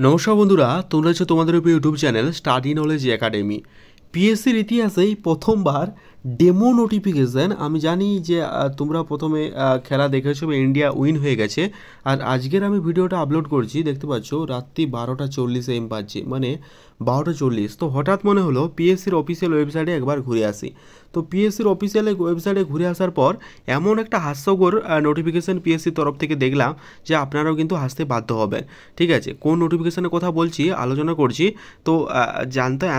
নমস্কার বন্ধুরা, তোমরা হচ্ছে তোমাদের YouTube channel Study Knowledge Academy. পিএসসির ইতিহাসেই প্রথমবার ডেমো নোটিফিকেশান। আমি জানি যে তোমরা প্রথমে খেলা দেখেছো, ইন্ডিয়া উইন হয়ে গেছে। আর আজকের আমি ভিডিওটা আপলোড করছি, দেখতে পাচ্ছ রাত্রি 12:40 AM বাজছে, মানে 12:40। তো হঠাৎ মনে হলো পিএসসির অফিসিয়াল ওয়েবসাইটে একবার ঘুরে আসি। তো পিএসসির অফিসিয়াল ওয়েবসাইটে ঘুরে আসার পর এমন একটা হাস্যকর নোটিফিকেশান পিএসসির তরফ থেকে দেখলাম যে আপনারাও কিন্তু হাসতে বাধ্য হবেন। ঠিক আছে, কোন নোটিফিকেশানের কথা বলছি আলোচনা করছি। তো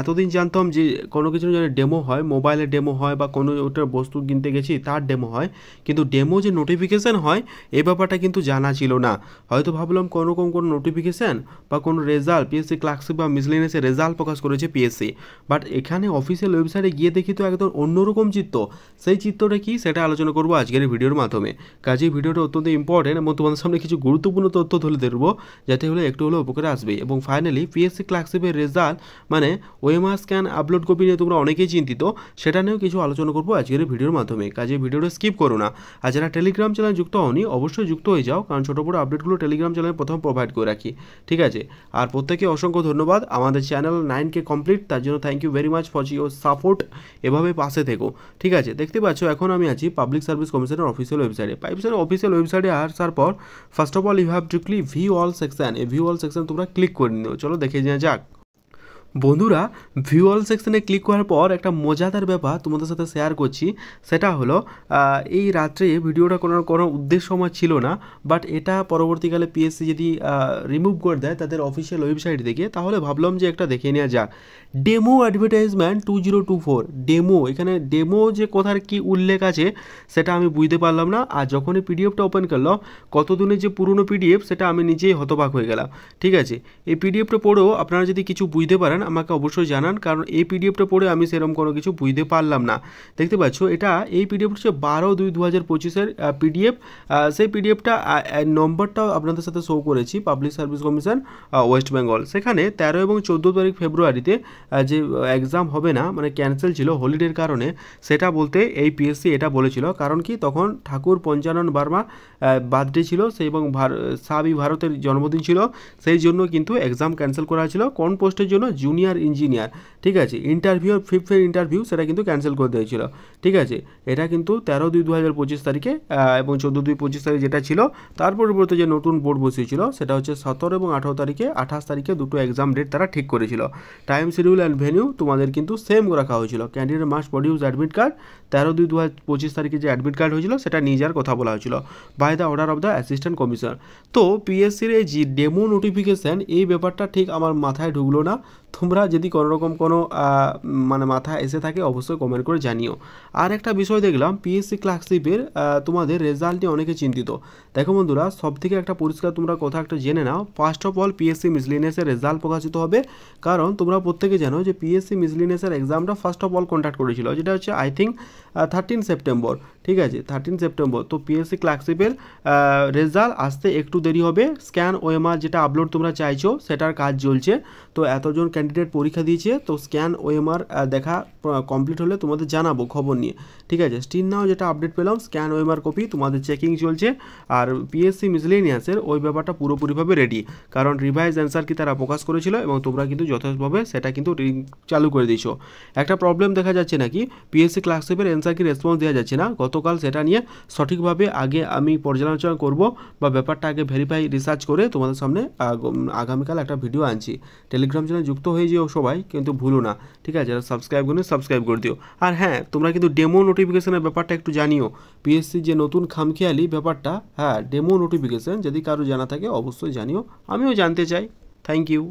এতদিন জানতাম যে কোনো কিছু যদি ডেমো হয়, মোবাইলের ডেমো হয় বা কোনো ওটার বস্তু কিনতে গেছি তার ডেমো হয়, কিন্তু ডেমো যে নোটিফিকেশান হয় এই ব্যাপারটা কিন্তু জানা ছিল না। হয়তো ভাবলাম কোনো নোটিফিকেশান বা কোনো রেজাল্ট পিএসসি ক্লার্কশিপ বা মিসলেনিয়াসের রেজাল্ট প্রকাশ করেছে পিএসসি, বাট এখানে অফিসিয়াল ওয়েবসাইটে গিয়ে দেখি তো একদম অন্যরকম চিত্র। সেই চিত্রটা কি সেটা আলোচনা করবো আজকের এই ভিডিওর মাধ্যমে। কাজেই ভিডিওটা অত্যন্ত ইম্পর্টেন্ট এবং তোমাদের সামনে কিছু গুরুত্বপূর্ণ তথ্য তুলে ধরবো, যাতে হলে একটু হলেও উপকারে আসবে। এবং ফাইনালি পিএসসি ক্লার্কশিপের রেজাল্ট মানে ওএমআর স্ক্যান আপলোড কপি নিয়ে তোমরা অনেকেই চিন্তিত, সেটা নিয়েও কিছু আলোচনা করবো আজকের ভিডিওর মাধ্যমে। কাজে ভিডিওটা স্কিপ করো না। আর যারা টেলিগ্রাম চ্যানেল যুক্ত হওনি অবশ্যই যুক্ত হয়ে যাও, কারণ ছোটো বড়ো আপডেটগুলো টেলিগ্রাম চ্যানেলে প্রথম প্রোভাইড করে রাখি। ঠিক আছে, আর প্রত্যেকে অসংখ্য ধন্যবাদ। আমাদের চ্যানেল 9K কমপ্লিট, তার জন্য thank you very much for your support. এভাবে পাশে থেকো। ঠিক আছে, দেখতে পাচ্ছ এখন আমি আছি পাবলিক সার্ভিস কমিশনের অফিসিয়াল ওয়েবসাইটে। অফিসিয়াল ওয়েবসাইটে আসার পর first of all you have to click view all section. এই ভিউ অল সেকশন তোমরা ক্লিক করে নিও। চলো দেখে নেওয়া যাক। বন্ধুরা, ভিউ অল সেকশনে ক্লিক করার পর একটা মজাদার ব্যাপার তোমাদের সাথে শেয়ার করছি। সেটা হলো এই রাত্রে ভিডিওটা কোনো উদ্দেশ্য আমার ছিল না, বাট এটা পরবর্তীকালে পিএসসি যদি রিমুভ করে দেয় তাদের অফিসিয়াল ওয়েবসাইট থেকে, তাহলে ভাবলাম যে একটা দেখে নেওয়া যাক। Demo advertisement 2024 demo. এখানে ডেমো যে কথার কি উল্লেখ আছে সেটা আমি বুঝতে পারলাম না। আর যখনই পিডিএফটা ওপেন করলাম, কতদিনের যে পুরনো পিডিএফ সেটা আমি নিজেই হতবাক হয়ে গেলাম। ঠিক আছে, এই পিডিএফটা পড়েও আপনারা যদি কিছু বুঝতে পারেন আমাকে অবশ্যই জানান, কারণ এই পিডিএফটা পড়ে আমি সেরকম কোনো কিছু বুঝতে পারলাম না। দেখতে পাচ্ছ এই পিডিএফটা হচ্ছে 12/2/2025 পিডিএফ। সেই পিডিএফটা নম্বরটাও আপনাদের সাথে শো করেছি, public service commission West Bengal. সেখানে 13 এবং 14 তারিখ ফেব্রুয়ারিতে যে এক্সাম হবে না, মানে ক্যান্সেল ছিল হলিডের কারণে, সেটা বলতে এই পিএসসি এটা বলেছিল। কারণ কি, তখন ঠাকুর পঞ্চানন বার্মা বার্থডে ছিল সেই, এবং সাবি ভারতের জন্মদিন ছিল, সেই জন্য কিন্তু এক্সাম ক্যান্সেল করা হয়েছিল। কোন পোস্টের জন্য? Junior engineer. ঠিক আছে, ইন্টারভিউ 5th ইন্টারভিউ সেটা কিন্তু ক্যান্সেল করে দিয়েছিল। ঠিক আছে, এটা কিন্তু 13/2/2025 তারিখে এবং 14/2/25 তারিখে যেটা ছিল, তার পরিবর্তে যে নতুন বোর্ড বসিয়েছিল সেটা হচ্ছে 17 এবং 18 তারিখে, 28 তারিখে দুটো এক্সাম ডেট তারা ঠিক করেছিল। টাইম শিডিউল অ্যান্ড ভেনিউ তোমাদের কিন্তু সেম রাখা হয়েছিল। Candidate must produce admit card. 13/2/2025 তারিখে যে অ্যাডমিট কার্ড হয়েছিল সেটা নিয়ে যাওয়ার কথা বলা হয়েছিল by the order of the assistant commissioner. তো পিএসসির এই যে ডেমো নোটিফিকেশান, এই ব্যাপারটা ঠিক আমার মাথায় ঢুকলো না। তোমরা যদি কোনোরকম কোনো মানে মাথায় এসে থাকে অবশ্যই কমেন্ট করে জানিও। আর একটা বিষয় দেখলাম, পিএসসি ক্লার্কশিপের তোমাদের রেজাল্ট নিয়ে অনেকে চিন্তিত। দেখো বন্ধুরা, সব থেকে একটা পরিষ্কার তোমরা কথা একটা জেনে নাও। ফার্স্ট অফ অল পিএসসি মিসলেনিয়াসের রেজাল্ট প্রকাশিত হবে, কারণ তোমরা প্রত্যেকে জানো যে পিএসসি মিসলেনিয়াসের এক্সামটা ফার্স্ট অফ অল কন্ডাক্ট করেছিল, যেটা হচ্ছে আই থিঙ্ক 13 সেপ্টেম্বর। ঠিক আছে, 13 সেপ্টেম্বর। তো পিএসসি ক্লার্কশিপের রেজাল্ট আসতে একটু দেরি হবে। স্ক্যান ওএমআর যেটা আপলোড তোমরা চাইছো সেটার কাজ চলছে। তো এতজন ক্যান্ডিডেট পরীক্ষা দিয়েছে, তো স্ক্যান ওএমআর দেখা কমপ্লিট হলে তোমাদের জানাবো খবর নিয়ে। ঠিক আছে, স্টিল নাও যেটা আপডেট পেলাম, স্ক্যান ওএমআর কপি তোমাদের চেকিং চলছে। আর পিএসসি মিসলেনিয়াসের ওই ব্যাপারটা পুরোপুরিভাবে রেডি, কারণ রিভাইজ অ্যান্সার কি তারা প্রকাশ করেছিল এবং তোমরা কিন্তু যথাযথভাবে সেটা কিন্তু চালু করে দিয়েছো। একটা প্রবলেম দেখা যাচ্ছে নাকি, পিএসসি ক্লার্কশিপের অ্যান্সার কি রেসপন্স দেওয়া যাচ্ছে না। গতকাল সেটা নিয়ে সঠিকভাবে আগে আমি পর্যালোচনা করব বা ব্যাপারটা আগে ভেরিফাই রিসার্চ করে তোমাদের সামনে আগামীকাল একটা ভিডিও আনছি। টেলিগ্রাম চ্যানেল যুক্ত হয়ে যেও সবাই, কিন্তু ভুলো না। ঠিক আছে, যারা সাবস্ক্রাইব করুন সাবস্ক্রাইব করে দিও। আর হ্যাঁ, তোমরা কিন্তু ডেমো নোটিফিকেশনের ব্যাপারটা একটু জানিও। পিএসসি যে নতুন খামখেয়ালি ব্যাপারটা, হ্যাঁ ডেমো নোটিফিকেশন যদি কারো জানা থাকে অবশ্যই জানিও, আমিও জানতে চাই। Thank you.